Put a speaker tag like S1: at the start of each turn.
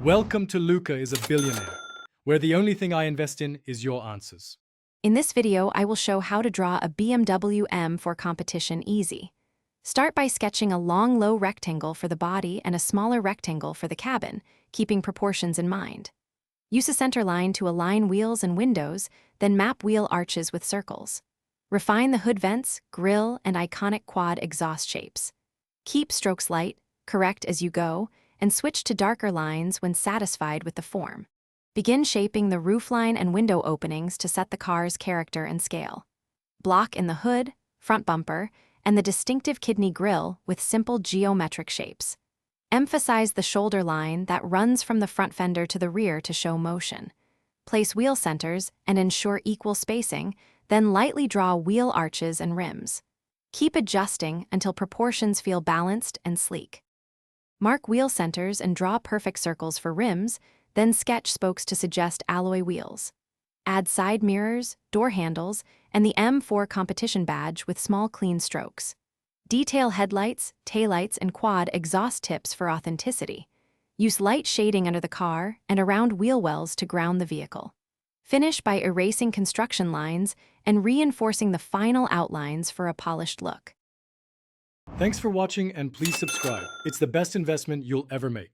S1: Welcome to Luca is a Billionaire, where the only thing I invest in is your answers.
S2: In this video, I will show how to draw a BMW M4 competition easy. Start by sketching a long, low rectangle for the body and a smaller rectangle for the cabin, keeping proportions in mind. Use a center line to align wheels and windows, then map wheel arches with circles. Refine the hood vents, grille, and iconic quad exhaust shapes. Keep strokes light, correct as you go, and switch to darker lines when satisfied with the form. Begin shaping the roofline and window openings to set the car's character and scale. Block in the hood, front bumper, and the distinctive kidney grille with simple geometric shapes. Emphasize the shoulder line that runs from the front fender to the rear to show motion. Place wheel centers and ensure equal spacing, then lightly draw wheel arches and rims. Keep adjusting until proportions feel balanced and sleek. Mark wheel centers and draw perfect circles for rims, then sketch spokes to suggest alloy wheels. Add side mirrors, door handles, and the M4 competition badge with small clean strokes. Detail headlights, taillights, and quad exhaust tips for authenticity. Use light shading under the car and around wheel wells to ground the vehicle. Finish by erasing construction lines and reinforcing the final outlines for a polished look.
S1: Thanks for watching and please subscribe. It's the best investment you'll ever make.